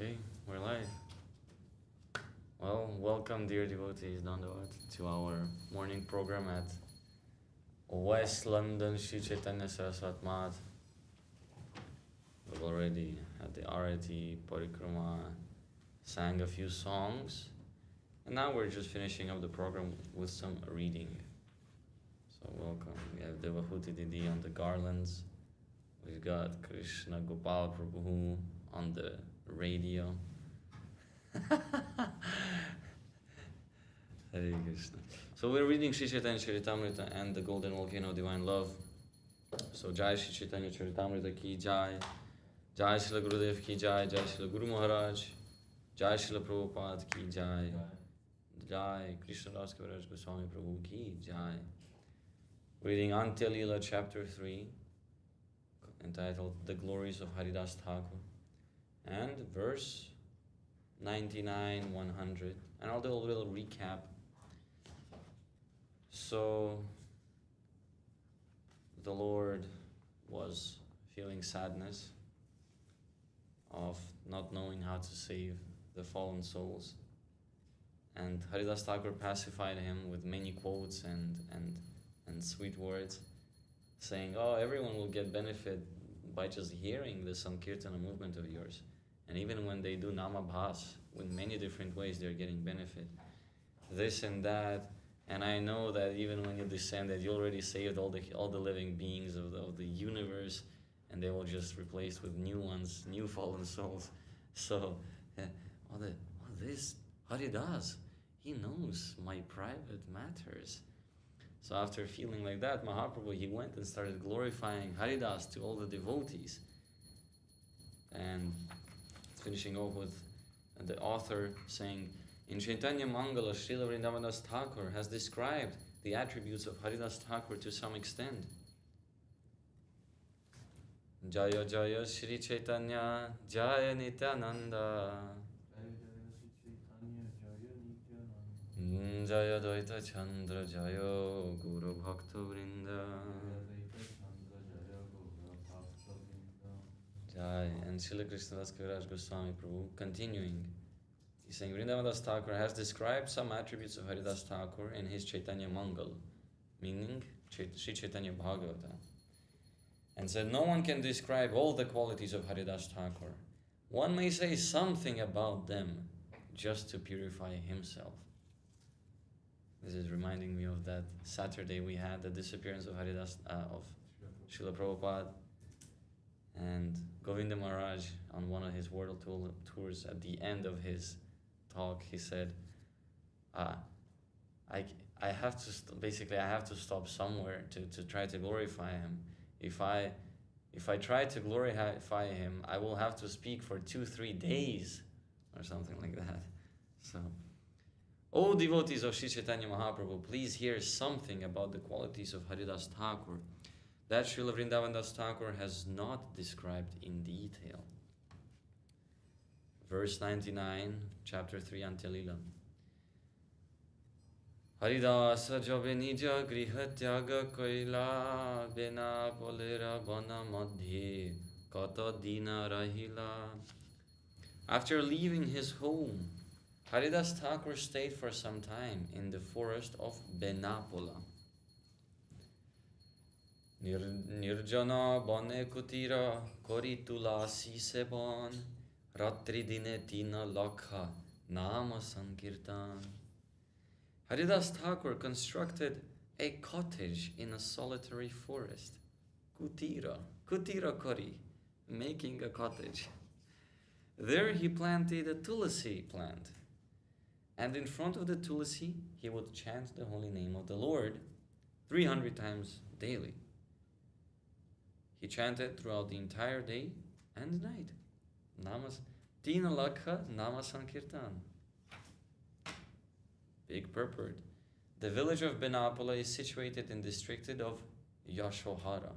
Okay, we're live. Well, welcome dear devotees, Dandavat, to our morning program at West London Śrī Caitanya-caritāmṛta. We've already had the Arati, Parikrama, sang a few songs, and now we're just finishing up the program with some reading. So welcome. We have Devahuti Didi on the garlands. We've got Krishna Gopal Prabhu on the radio. Hare Krishna. So we're reading Śrī Caitanya-caritāmṛta and the Golden Volcano Divine Love. So Jai Śrī Caitanya-caritāmṛta ki Jai, Jai Śrīla Gurudev ki Jai, Jai Śrīla Guru Maharaj, Jai Śrīla Prabhupada ki Jai, Jai Krishna-conscious Swami Prabhu ki Jai. Reading Antya-līlā chapter 3, entitled The Glories of Haridāsa Ṭhākura, and verse 99, 100, and I'll do a little recap. So, the Lord was feeling sadness of not knowing how to save the fallen souls, and Haridāsa Ṭhākura pacified him with many quotes and sweet words, saying, oh, everyone will get benefit by just hearing the Sankirtana movement of yours. And even when they do Namabhas, in many different ways, they're getting benefit. This and that. And I know that even when you descend, that you already saved all the living beings of the universe, and they will just replaced with new ones, new fallen souls. So, all this, Haridāsa, he knows my private matters. So after feeling like that, Mahaprabhu, he went and started glorifying Haridāsa to all the devotees. And finishing off with the author saying, in Chaitanya Mangala, Srila Vrindavana's Ṭhākura has described the attributes of Haridāsa Ṭhākura to some extent. Jaya Jaya Śrī Caitanya, Jaya Nityananda, Jaya Dvaita Chandra, Jaya Guru Bhakta Vrinda. Jai. And Srila Krishna Goswami Prabhu, continuing, he's saying, Vrindavana's Ṭhākura has described some attributes of Haridāsa Ṭhākura in his Chaitanya Mangal, meaning Śrī Caitanya Bhagavata, and said, no one can describe all the qualities of Haridāsa Ṭhākura. One may say something about them just to purify himself. This is reminding me of that Saturday we had the disappearance of Haridāsa, of Srila Prabhupada, and Govinda Maharaj on one of his world tours. At the end of his talk, he said, I have to stop somewhere to try to glorify him. If I try to glorify him, I will have to speak for 2-3 days or something like that. So, O devotees of Śrī Caitanya Mahaprabhu, please hear something about the qualities of Haridāsa Ṭhākura that Srila Vrindavana's Ṭhākura has not described in detail. Verse 99, chapter 3, Antya-līlā. Haridāsa jobe nija griha tyaga koila, bena polera bana madhye kata dina rahila. After leaving his home, Haridāsa Ṭhākura stayed for some time in the forest of Benapola. Nirjana bane kutira kori tulasi seban, ratri dine tina lakha nama sankirtan. Haridāsa Ṭhākura constructed a cottage in a solitary forest. Kutira kori, making a cottage. There he planted a tulasi plant. And in front of the tulasi, he would chant the holy name of the Lord 300 times daily. He chanted throughout the entire day and night. Tina Lakha Nama Sankirtan. Big purport. The village of Benapola is situated in the district of Yashohara,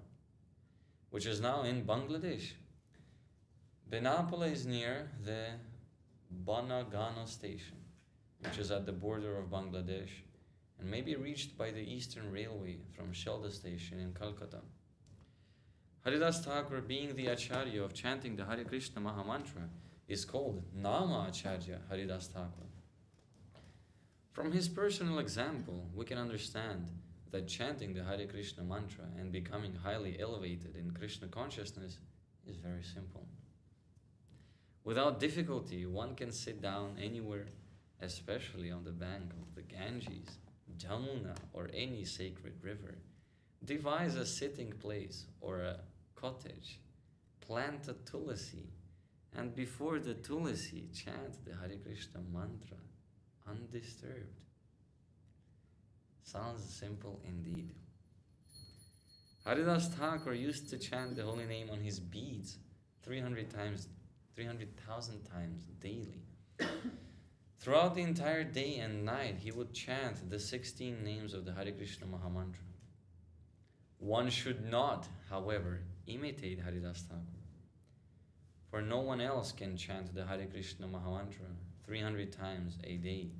which is now in Bangladesh. Benapola is near the Banagana station, which is at the border of Bangladesh, and may be reached by the Eastern Railway from Shelda station in Calcutta. Haridāsa Ṭhākura, being the Acharya of chanting the Hare Krishna Mahamantra, is called Nama Acharya Haridāsa Ṭhākura. From his personal example, we can understand that chanting the Hare Krishna mantra and becoming highly elevated in Krishna consciousness is very simple. Without difficulty, one can sit down anywhere, especially on the bank of the Ganges, Jamuna, or any sacred river. Devise a sitting place or a cottage, plant a tulasi, and before the tulasi chant the Hare Krishna mantra undisturbed. Sounds simple indeed. Haridāsa Ṭhākura used to chant the holy name on his beads 300,000 times daily. Throughout the entire day and night, he would chant the 16 names of the Hare Krishna Mahamantra. One should not, however, imitate Haridāsa Ṭhākura, for no one else can chant the Hare Krishna Mahamantra 300 times a day.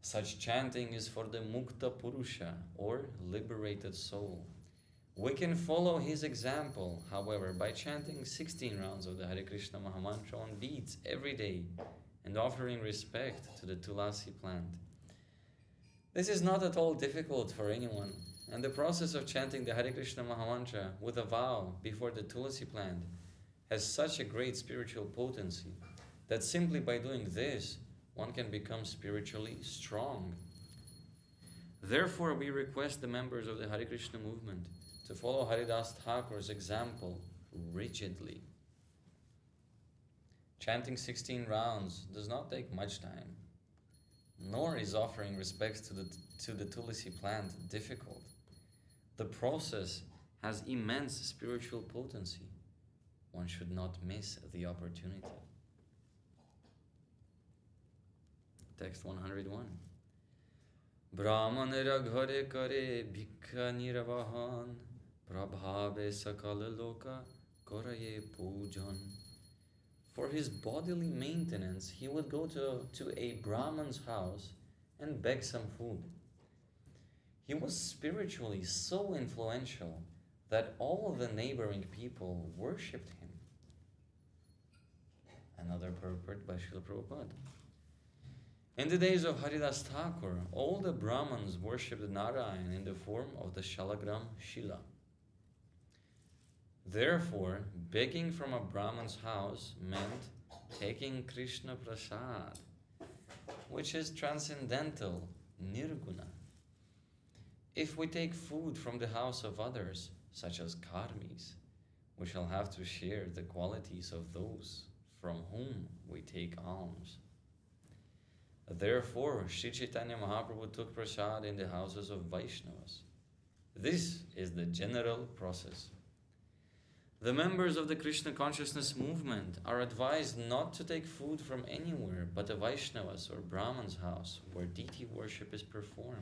Such chanting is for the Mukta Purusha, or liberated soul. We can follow his example, however, by chanting 16 rounds of the Hare Krishna Mahamantra on beads every day and offering respect to the Tulasi plant. This is not at all difficult for anyone, and the process of chanting the Hare Krishna Mahamantra with a vow before the Tulasi plant has such a great spiritual potency that simply by doing this, one can become spiritually strong. Therefore, we request the members of the Hare Krishna movement to follow Haridāsa Ṭhākura's example rigidly. Chanting 16 rounds does not take much time, nor is offering respects to the Tulasi plant difficult. The process has immense spiritual potency. One should not miss the opportunity. Text 101. Brahmanera ghare kare bhikha niravahan prabhave sakala loka koraye pujan. For his bodily maintenance, he would go to a Brahman's house and beg some food. He was spiritually so influential that all the neighboring people worshipped him. Another purport by Srila Prabhupada. In the days of Haridāsa Ṭhākura, all the Brahmins worshipped Narayan in the form of the Shalagram Shila. Therefore, begging from a Brahman's house meant taking Krishna Prasad, which is transcendental, nirguna. If we take food from the house of others, such as karmis, we shall have to share the qualities of those from whom we take alms. Therefore, Śrī Caitanya Mahaprabhu took prasad in the houses of Vaishnavas. This is the general process. The members of the Krishna consciousness movement are advised not to take food from anywhere but a Vaishnava's or Brahman's house where deity worship is performed.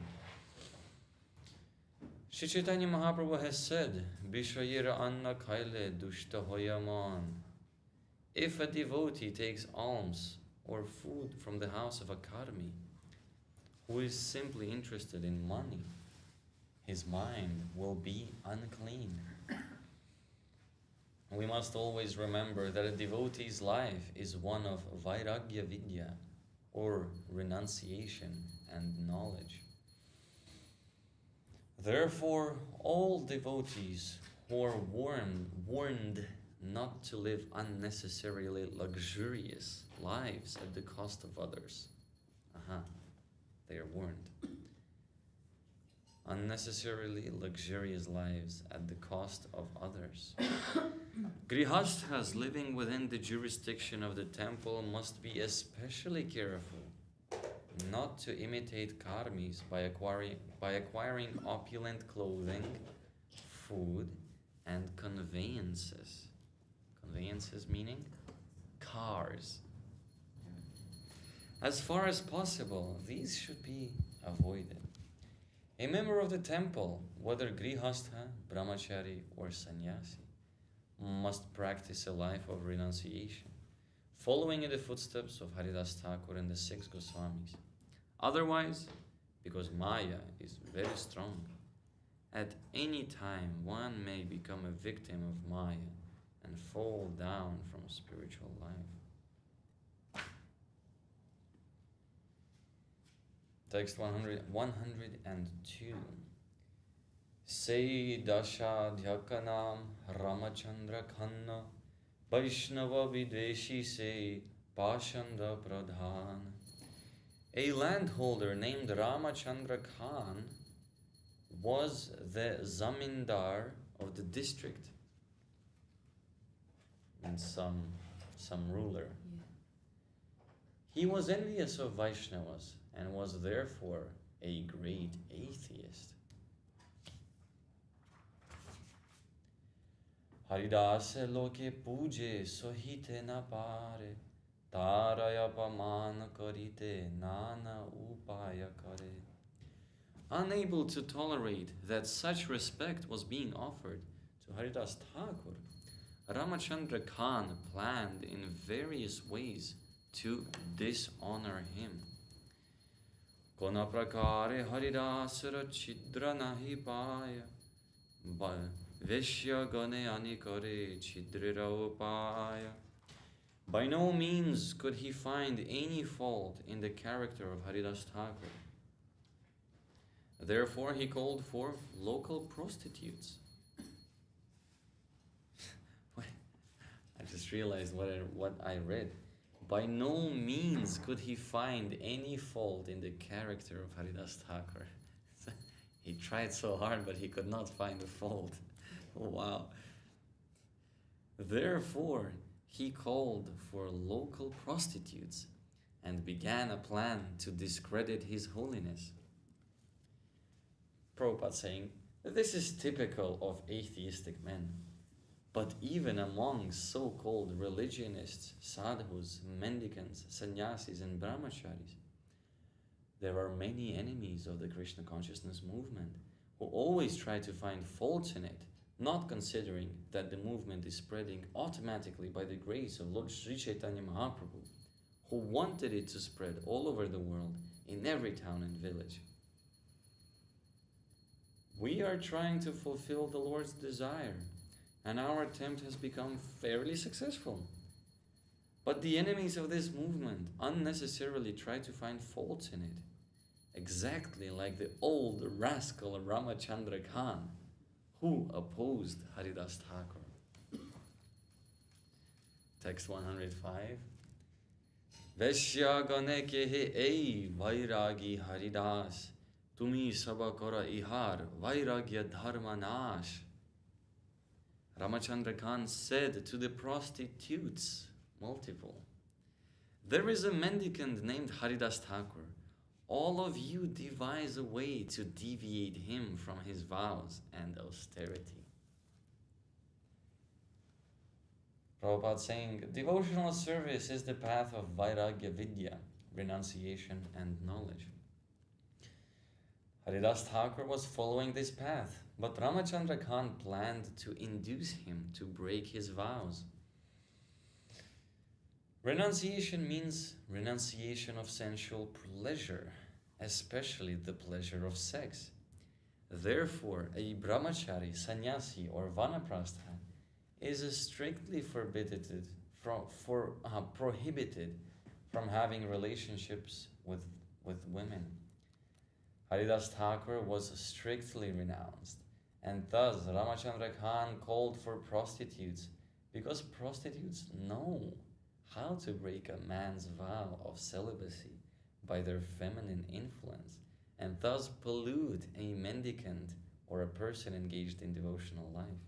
Śrī Caitanya Mahaprabhu has said, Bishayira anna kaile dushta hoyaman. If a devotee takes alms or food from the house of a karmi, who is simply interested in money, his mind will be unclean. We must always remember that a devotee's life is one of vairagya vidya, or renunciation and knowledge. Therefore, all devotees who are warned not to live unnecessarily luxurious lives at the cost of others. They are warned. Unnecessarily luxurious lives at the cost of others. Grihasthas living within the jurisdiction of the temple must be especially careful not to imitate karmis by acquiring opulent clothing, food, and conveyances. Conveyances meaning cars. As far as possible, these should be avoided. A member of the temple, whether grihastha, brahmachari, or sannyasi, must practice a life of renunciation, following in the footsteps of Haridāsa Ṭhākura and the 6 Goswamis. Otherwise, because Maya is very strong, at any time one may become a victim of Maya and fall down from spiritual life. Text 102. Sei dasha dhyakanam Ramachandra Khanna Vaishnava Vidveshi se Pashanda Pradhan. A landholder named Ramachandra Khan was the zamindar of the district, and some ruler. Yeah. He was envious of Vaishnavas and was therefore a great atheist. Haridāsa loke puje sohite na pare, taraya pamana karite nana upaya kare. Unable to tolerate that such respect was being offered to Haridāsa Ṭhākura, Ramachandra Khan planned in various ways to dishonor him. Kona prakare Haridāsara chidra nahi paya, veshya gane anikare chidrira upaya. By no means could he find any fault in the character of Haridāsa Ṭhākura. Therefore, he called for local prostitutes. I just realized what I read. By no means could he find any fault in the character of Haridāsa Ṭhākura. He tried so hard, but he could not find a fault. Oh, wow. Therefore, he called for local prostitutes and began a plan to discredit his holiness. Prabhupada saying that this is typical of atheistic men. But even among so-called religionists, sadhus, mendicants, sannyasis, and brahmacharis, there are many enemies of the Krishna consciousness movement who always try to find faults in it, not considering that the movement is spreading automatically by the grace of Lord Śrī Caitanya Mahaprabhu, who wanted it to spread all over the world, in every town and village. We are trying to fulfill the Lord's desire, and our attempt has become fairly successful. But the enemies of this movement unnecessarily try to find faults in it, exactly like the old rascal Ramachandra Khan, who opposed Haridāsa Ṭhākura. Text 105. Veshya gane kehe ei vairagi Haridāsa, tumi sabakara ihar vairagya dharma nash. Ramachandra Khan said to the prostitutes, multiple, there is a mendicant named Haridāsa Ṭhākura. All of you devise a way to deviate him from his vows and austerity. Prabhupada saying, devotional service is the path of vairagya vidya, renunciation and knowledge. Haridāsa Ṭhākura was following this path, but Ramachandra Khan planned to induce him to break his vows. Renunciation means renunciation of sensual pleasure, especially the pleasure of sex. Therefore, a brahmachari, sannyasi, or vanaprastha is strictly prohibited from having relationships with women. Haridāsa Ṭhākura was strictly renounced, and thus Ramachandra Khan called for prostitutes, because prostitutes know how to break a man's vow of celibacy by their feminine influence, and thus pollute a mendicant or a person engaged in devotional life.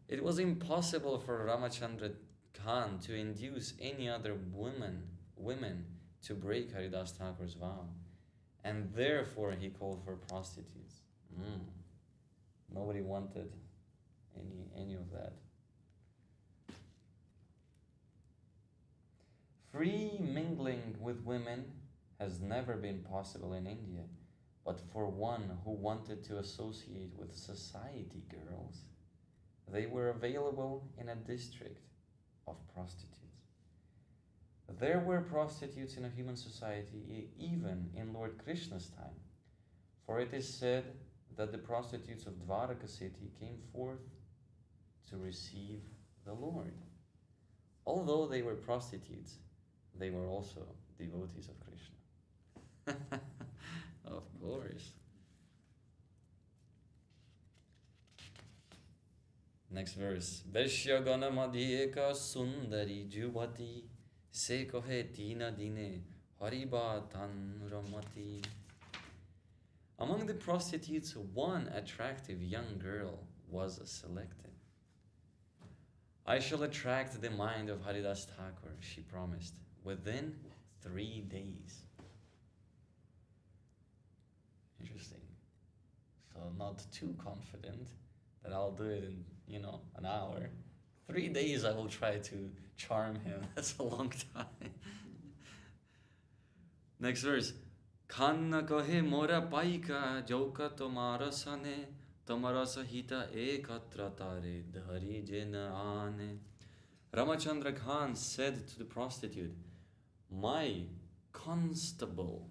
It was impossible for Ramachandra Khan to induce any other women to break Haridāsa Ṭhākura's vow, and therefore he called for prostitutes. Nobody wanted any of that. Free mingling with women has never been possible in India, but for one who wanted to associate with society girls, they were available in a district of prostitutes. There were prostitutes in a human society even in Lord Krishna's time, for it is said that the prostitutes of Dwaraka city came forth to receive the Lord. Although they were prostitutes, they were also devotees of Krishna. Of course. Next verse. Veshya ganamadhyeka sundari juvati sekohe tina dine hariba tanramati. Among the prostitutes, one attractive young girl was selected. I shall attract the mind of Haridāsa Ṭhākura, she promised, within 3 days. Interesting. So not too confident that I'll do it in, an hour. 3 days I will try to charm him. That's a long time. Next verse. Khanna kohe mora paika joka tomara sane tomara sahita ekatra tare dhari jena ane. Ramachandra Khan said to the prostitute, my constable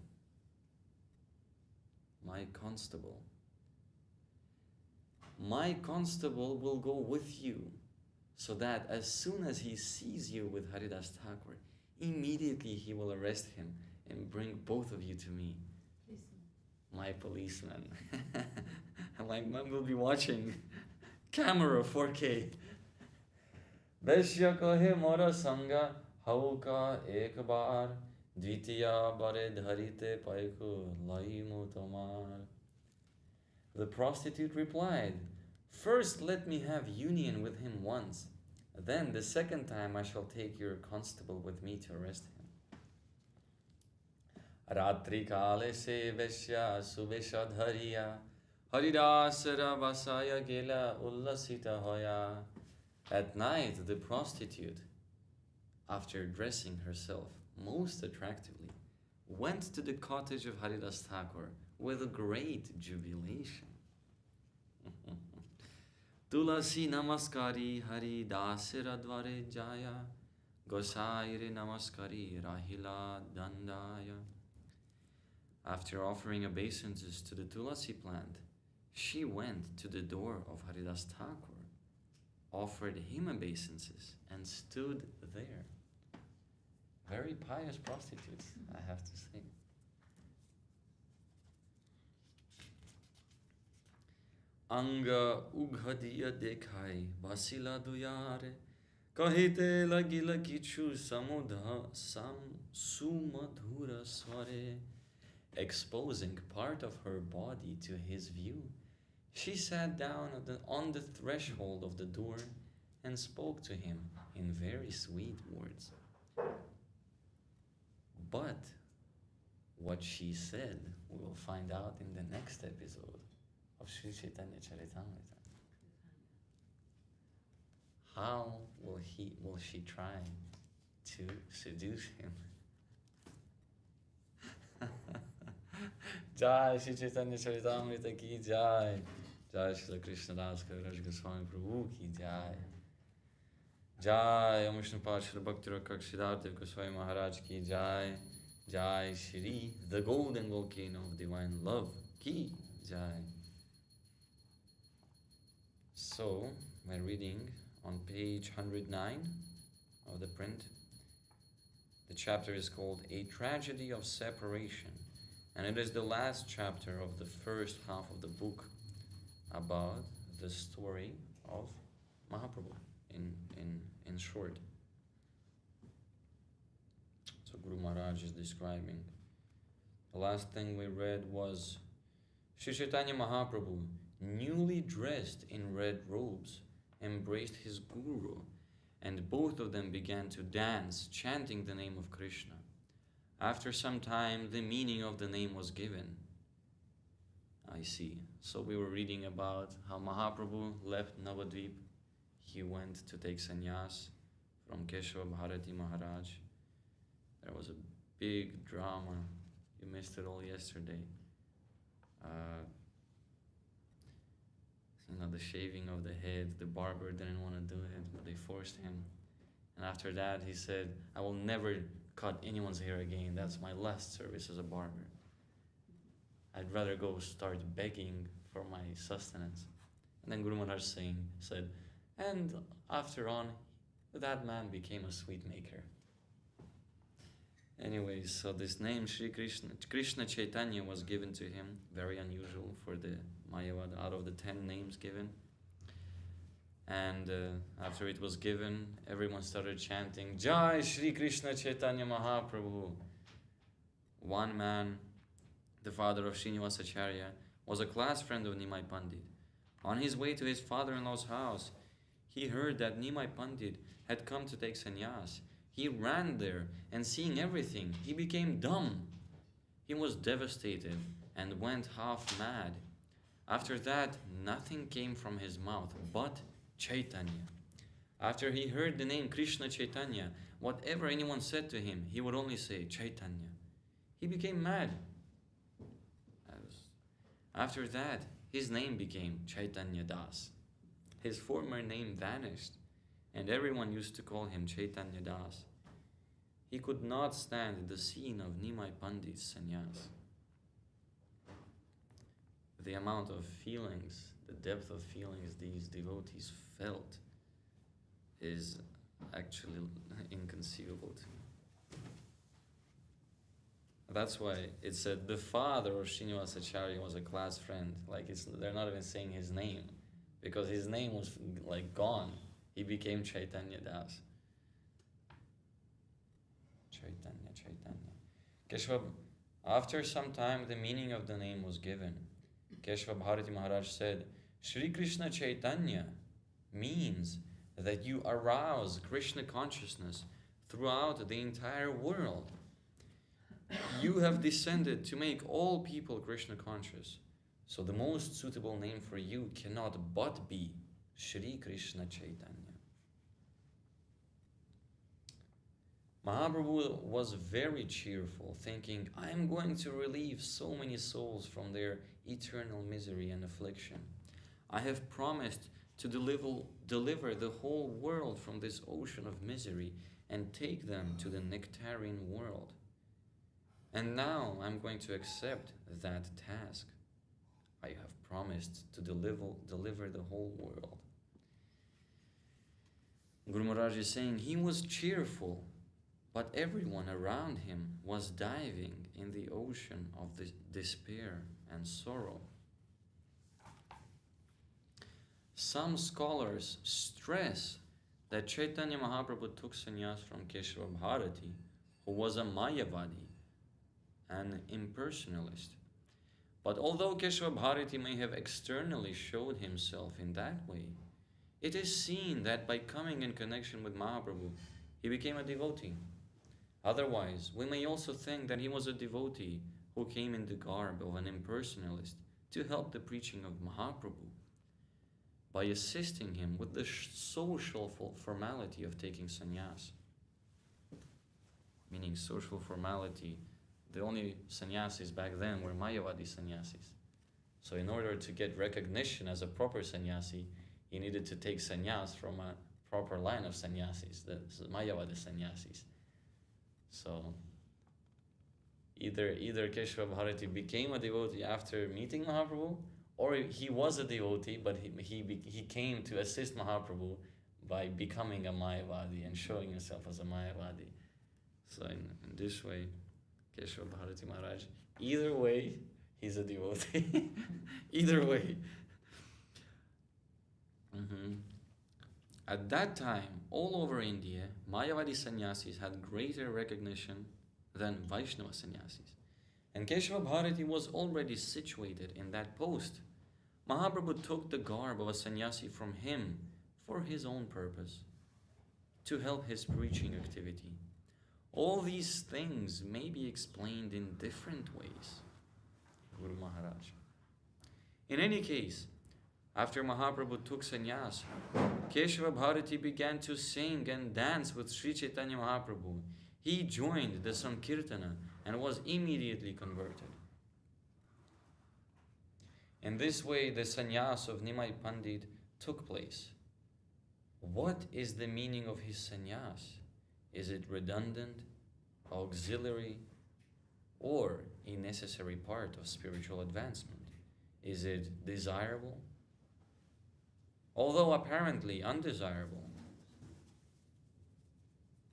will go with you, so that as soon as he sees you with Haridāsa Ṭhākura, immediately he will arrest him and bring both of you to me. My policeman. My mom will be watching camera 4K. Veshya kohe mora sanga hauka ek bar dvitiya bare dharite paiku laimu tomar. The prostitute replied, first let me have union with him once, then the second time I shall take your constable with me to arrest him. Ratri kale se veshya subesha dhariya Haridāsa vasaya gela ullasita hoya. At night, the prostitute, after dressing herself most attractively, went to the cottage of Haridāsa Ṭhākura with great jubilation. Tulasi namaskari Haridāsa dvare jaya Gosaire namaskari rahila dandaya. After offering obeisances to the Tulasi plant, she went to the door of Haridāsa Ṭhākura, offered him obeisances, and stood there. Very pious prostitutes, I have to say. Anga ughadiya dekhai vasila duyare kahite lagila kichu samudha sumadhura sware. Exposing part of her body to his view, she sat down on the threshold of the door and spoke to him in very sweet words. But what she said, we will find out in the next episode of Śrī Caitanya-caritāmṛta. How will she try to seduce him? Jai Śrī Caitanya-caritāmṛta ki jai. Jai Shri Krishna Swami Prabhu ki jai. Jai Om Vishnu Pad Shri Bhakti Sridhar Swami Maharaj ki jai. Jai Shri, the golden volcano of divine love ki jai. So, we're reading on page 109 of the print. The chapter is called A Tragedy of Separation, and it is the last chapter of the first half of the book about the story of Mahaprabhu in short. So Guru Maharaj is describing. The last thing we read was Śrī Caitanya Mahaprabhu, newly dressed in red robes, embraced his guru, and both of them began to dance, chanting the name of Krishna. After some time, the meaning of the name was given. I see. So we were reading about how Mahaprabhu left Navadvip. He went to take sannyas from Keshava Bharati Maharaj. There was a big drama. You missed it all yesterday. The shaving of the head. The barber didn't want to do it, but they forced him. And after that, he said, I will never cut anyone's hair again. That's my last service as a barber. I'd rather go start begging for my sustenance. And then Guru Maharaj said, and after on, that man became a sweet maker. Anyways, so this name Sri Krishna, Krishna Chaitanya, was given to him, very unusual for the Mayavada, out of the 10 names given. And after it was given, everyone started chanting, Jai Shri Krishna Chaitanya Mahaprabhu. One man, the father of Srinivasacharya, was a class friend of Nimai Pandit. On his way to his father-in-law's house, he heard that Nimai Pandit had come to take sannyas. He ran there, and seeing everything, he became dumb. He was devastated and went half mad. After that, nothing came from his mouth but Chaitanya. After he heard the name Krishna Chaitanya, whatever anyone said to him, he would only say Chaitanya. He became mad. After that, his name became Chaitanya Das. His former name vanished, and everyone used to call him Chaitanya Das. He could not stand the scene of Nimai Pandit's sannyas. The amount of feelings, the depth of feelings these devotees felt is actually inconceivable to me. That's why it said the father of Srinivasacharya was a class friend. Like they're not even saying his name, because his name was like gone. He became Chaitanya Das. Chaitanya. Keshava, after some time, the meaning of the name was given. Keshava Bharati Maharaj said, Sri Krishna Chaitanya means that you arouse Krishna consciousness throughout the entire world. You have descended to make all people Krishna conscious. So the most suitable name for you cannot but be Shri Krishna Chaitanya. Mahaprabhu was very cheerful, thinking, I am going to relieve so many souls from their eternal misery and affliction. I have promised to deliver the whole world from this ocean of misery and take them to the nectarian world. And now I'm going to accept that task. I have promised to deliver the whole world. Guru Maharaj is saying he was cheerful, but everyone around him was diving in the ocean of despair and sorrow. Some scholars stress that Chaitanya Mahaprabhu took sannyas from Keshava Bharati, who was a Mayavadi, an impersonalist. But although Keshava Bharati may have externally showed himself in that way, it is seen that by coming in connection with Mahaprabhu, he became a devotee. Otherwise, we may also think that he was a devotee who came in the garb of an impersonalist to help the preaching of Mahaprabhu by assisting him with the social formality of taking sannyas. Meaning social formality, the only sannyasis back then were Mayavadi sannyasis. So in order to get recognition as a proper sannyasi, he needed to take sannyas from a proper line of sannyasis, the Mayavadi sannyasis. So either Keshava Bharati became a devotee after meeting Mahaprabhu, or he was a devotee, but he came to assist Mahaprabhu by becoming a Mayavadi and showing himself as a Mayavadi. So in this way, Keshava Bharati Maharaj, either way, he's a devotee. Either way. At that time, all over India, Mayavadi sannyasis had greater recognition than Vaishnava sannyasis. And Keshava Bharati was already situated in that post. Mahaprabhu took the garb of a sannyasi from him for his own purpose, to help his preaching activity. All these things may be explained in different ways. Guru Maharaj. In any case, after Mahaprabhu took sannyas, Keshava Bharati began to sing and dance with Sri Caitanya Mahaprabhu. He joined the Sankirtana and was immediately converted. In this way, the sannyas of Nimai Pandit took place. What is the meaning of his sannyas? Is it redundant, auxiliary, or a necessary part of spiritual advancement? Is it desirable? Although apparently undesirable,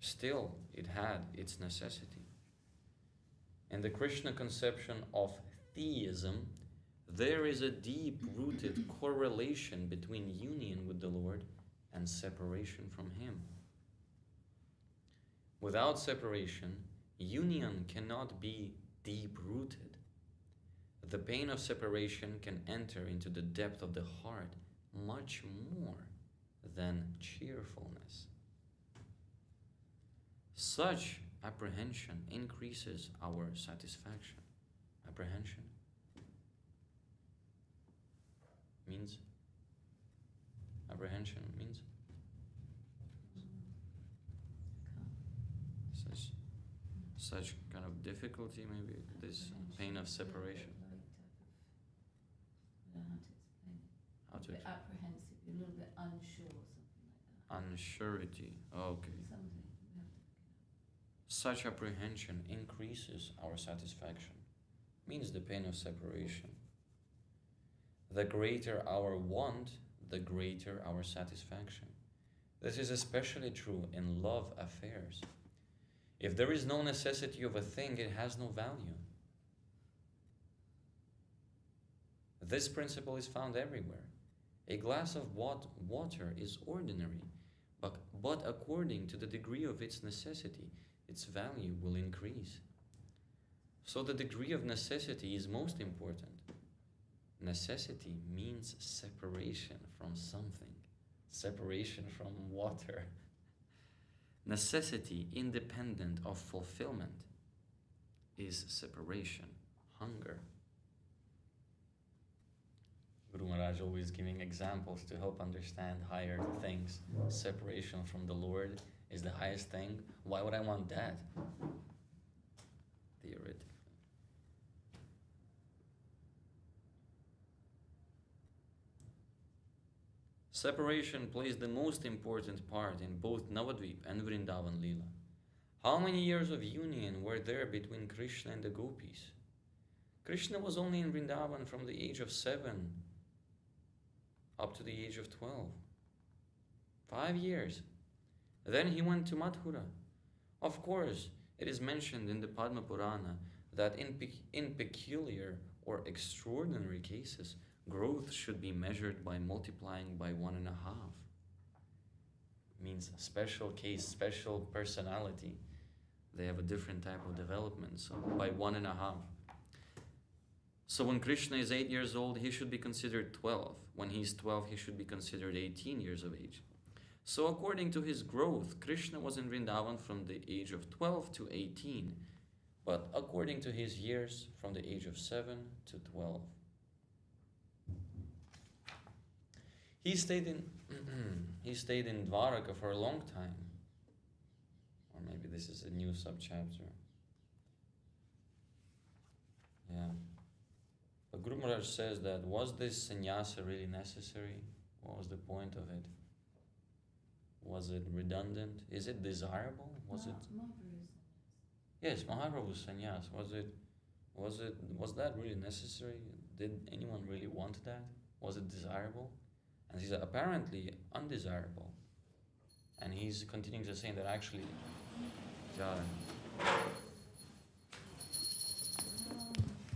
still it had its necessity. In the Krishna conception of theism, there is a deep-rooted correlation between union with the Lord and separation from Him. Without separation, union cannot be deep-rooted. The pain of separation can enter into the depth of the heart much more than cheerfulness. Such apprehension increases our satisfaction. Apprehension means such kind of difficulty, maybe this pain of separation. How to explain it? A bit apprehensive, a little bit unsure, something like that. Unsurety. Okay. Something. Such apprehension increases our satisfaction. Means the pain of separation. The greater our want, the greater our satisfaction. This is especially true in love affairs. If there is no necessity of a thing, it has no value. This principle is found everywhere. A glass of water is ordinary, but according to the degree of its necessity, its value will increase. So the degree of necessity is most important. Necessity means separation from something, separation from water. Necessity independent of fulfillment is separation, hunger. Guru Maharaj always giving examples to help understand higher things. Separation from the Lord is the highest thing. Why would I want that? Theoretically. Separation plays the most important part in both Navadvip and Vrindavan Leela. How many years of union were there between Krishna and the gopis? Krishna was only in Vrindavan from the age of 7 up to the age of 12. 5 years. Then he went to Mathura. Of course, it is mentioned in the Padma Purana that in peculiar or extraordinary cases, growth should be measured by multiplying by 1.5. Means special case, special personality. They have a different type of development, so by 1.5. So when Krishna is 8 years old, he should be considered 12. When he's 12, he should be considered 18 years of age. So according to his growth, Krishna was in Vrindavan from the age of 12 to 18. But according to his years, from the age of 7 to 12. He stayed in Dwaraka for a long time. Or maybe this is a new subchapter. Yeah. But Guru Maharaj says that, was this sannyasa really necessary? What was the point of it? Was it redundant? Is it desirable? Was it? Yes, Mahaprabhu's sannyasa. Was that really necessary? Did anyone really want that? Was it desirable? And he said, apparently undesirable. And he's continuing to say that actually,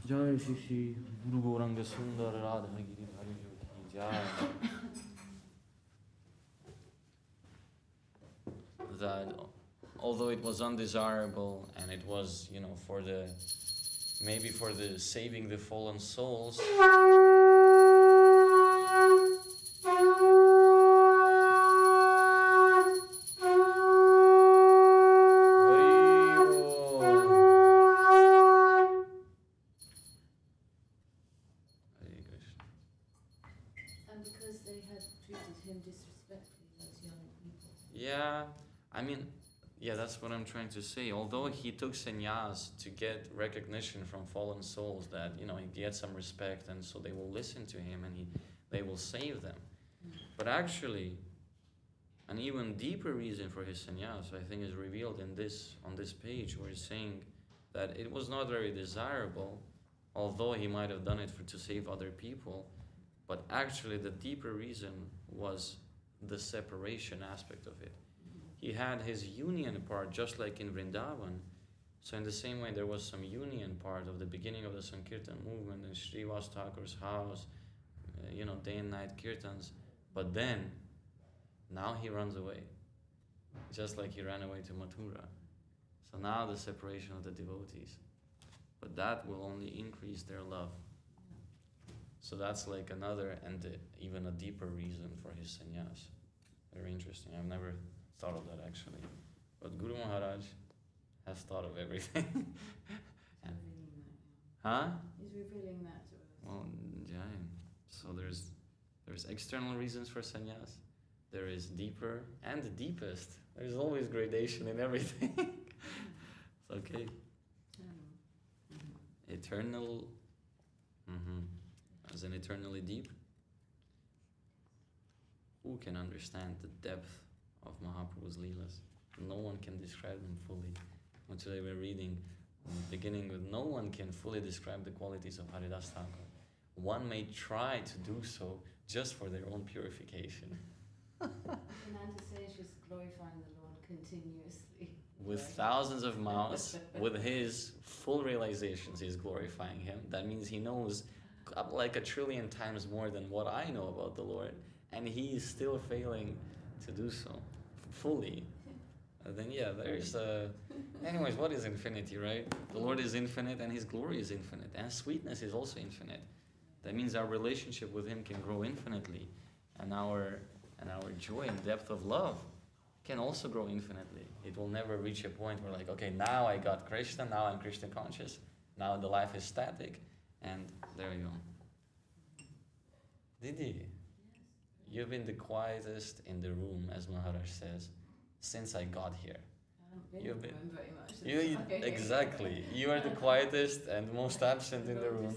Jai Shri Shri Guru Gauranga Sundar Radha Giri Bhari Jai. That although it was undesirable and it was, maybe for the saving the fallen souls, that's what I'm trying to say. Although he took sannyas to get recognition from fallen souls, that he gets some respect, and so they will listen to him and they will save them. But actually, an even deeper reason for his sannyas, I think, is revealed on this page, where he's saying that it was not very desirable, although he might have done it to save other people. But actually, the deeper reason was the separation aspect of it. He had his union part, just like in Vrindavan, So in the same way, there was some union part of the beginning of the Sankirtan movement in Sri Ṭhākura's house, day and night kirtans. But then, now he runs away, just like he ran away to Mathura. So now the separation of the devotees. But that will only increase their love. So that's like another and even a deeper reason for his sannyas. Very interesting. I've never thought of that actually. But Guru Maharaj has thought of everything. Huh? He's revealing that to us. Well, yeah. So there's external reasons for sannyas. There is deeper and the deepest. There's always gradation in everything. It's okay. Eternal. As in eternally deep. Who can understand the depth of Mahaprabhu's Leelas? No one can describe them fully. And today we're reading, beginning with, no one can fully describe the qualities of Haridāsa Thakur. One may try to do so just for their own purification. Anantasesh is glorifying the Lord continuously. With thousands of mouths, with his full realizations, he's glorifying him. That means he knows like 1 trillion times more than what I know about the Lord. And he is still failing to do so fully. Then there's anyways, what is infinity, right? The Lord is infinite and his glory is infinite and sweetness is also infinite. That means our relationship with him can grow infinitely, and our joy and depth of love can also grow infinitely. It will never reach a point where like, okay, now I got Krishna, now I'm Krishna-conscious, now the life is static, and there you go. Didi, you've been the quietest in the room, as Maharaj says, since I got here. You've been very much. Exactly. You are the quietest and most absent in the room.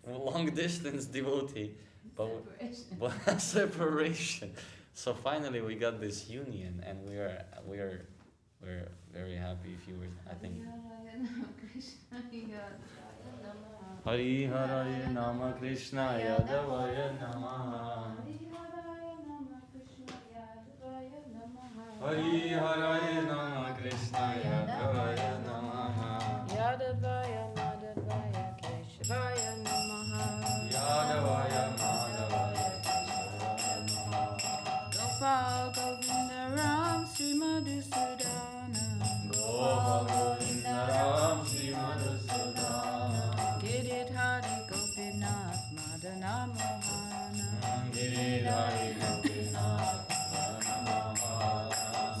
Long distance devotee. But separation. So finally we got this union, and we're very happy if you were, I think. Hari Haraya Nama Krishna Yadavaya Namaha. Hari Haraya Nama Krishna Yadavaya Namaha. Yadavaya Madhavaya Keshvaya Namaha. Yadavaya Madhavaya Keshvaya Namaha. Gopal Govinda Ram Sri Madhusudana. Gopal Govinda Ram Sri Madhusudana. Giridhari Gopinath Madana Mohana. Giridhari Gopinath.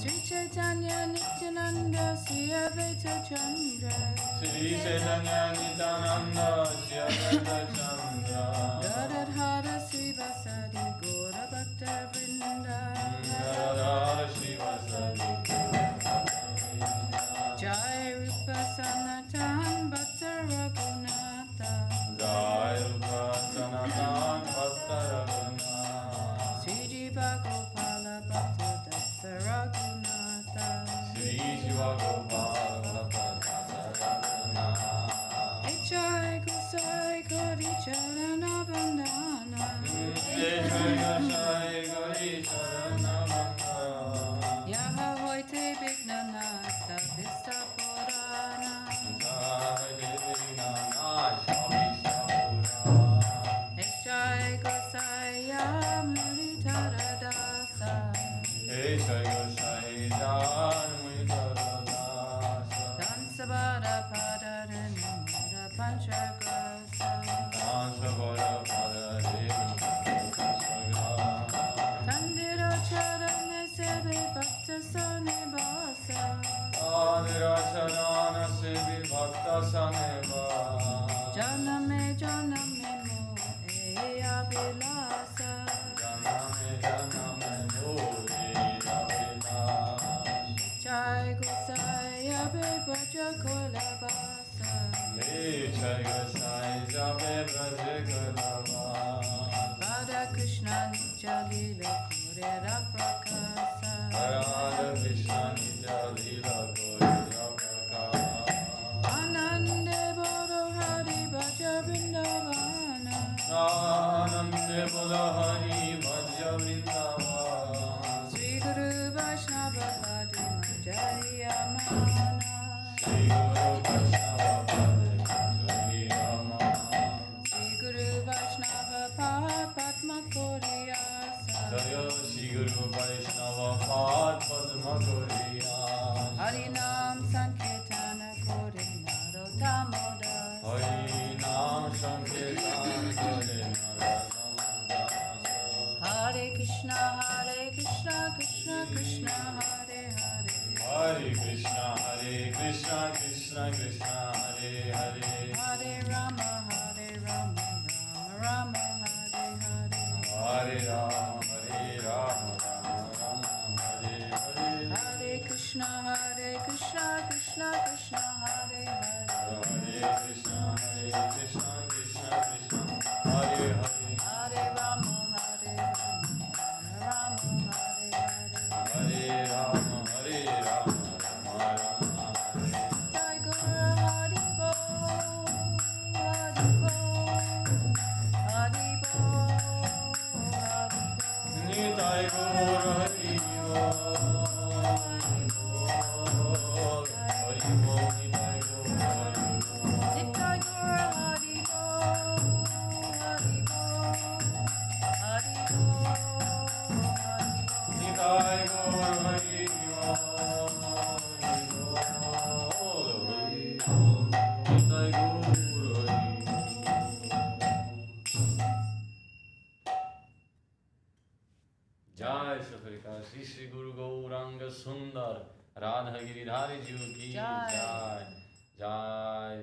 Śrī Caitanya-Nityananda Śrī Advaita Chandra. Śrī Caitanya-Nityananda Śrī Advaita Chandra. Radhara Srivasadi Gaura Bhakta Vrinda. Radhara Srivasadi Gaura Bhakta Vrinda. Jai Rupa Sanatan Bhakta Raghunatha. Jai Rupa Sanatan Bhakta Raghunatha. Sri Jiva Gopala Bhakta Dasa Raghunatha. Sri Jiva Gopala Bhakta Raghunatha. Jai Gosai Gauri Charana Vandana. Jai Gosai Gauri Charana Vandana. Yaha Hoite Vignanasa Vista Purana. Jai Gosai Yamuri Haridāsa. Jai Gosai Yamuri Haridāsa. Tansabara Padarana Mara Panchagrasa. Tansabara Padarana Panchagrasa. Tandira Charana Sevi Bhakta Sanivasa. Tandira Charana Sevi Bhakta Sanivasa. Janame Janame Mo Abhilasa. Janame Janame Mo Abhilasa. Jai Gosai Abhe Bhaja Kolabasa. Jai Gosai Abhe Bhaja Kolabasa. Radha Krishna Antya-līlā Korera Prakasa. Radha Krishna Antya-līlā Korera Prakasa. Anande Boro Hari Bhaja Vrindavana. Anande Boro Hari Bhaja Vrindavana. Sri Guru Vaishnava Bhadi Majariya Mana. Sri Guru Krishna Krishna Krishna Hare Hare Hare Rama Rama Rama Hare Hare Hare Rama Rama Rama Hare Hare Hare Krishna Krishna Krishna Hare Hare Hare Krishna Krishna Krishna Hare Hare Hare Rama Rama Hare Hare Hare Rama Rama Rama Hare Jai Guru Hari Bol Hari Bol Hari Bol Hari Bol Nitai Gaur Hari Bol Hari Bol Nitai Gaur Hari Bol Nitai Gaur Hari Bol Hari Bol Hari Bol Hari Bol Nitai Gaur Hari Bol Hari Bol Nitai Gaur Hari Jai Shri Krishna Shri Guru Gauranga Sundar Radha Giridhari Ji ki Jai. Jai Jai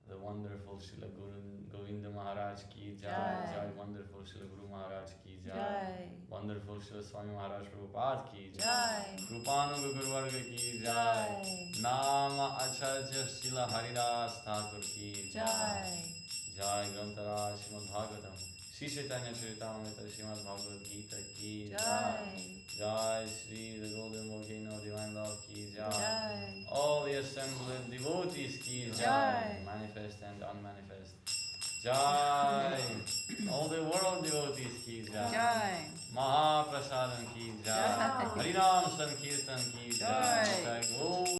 the wonderful Srila Guru Govinda Maharaj ki Jai Jai. Jai wonderful Srila Guru Maharaj ki Jai Jai wonderful Srila Swami Maharaj Prabhupada ki Jai Jai Rupanuga Guru Varga ki Jai Jai Nama Acharya Srila Haridāsa Ṭhākura ki Jai Jai Grantharaj Śrīmad Bhagavatam Śrī Caitanya-caritāmṛta Gita ki Jai Jai Shri the Golden Volcano Divine Love ki Jai Jai all the assembled devotees ki Jai Jai. manifest and unmanifest Jai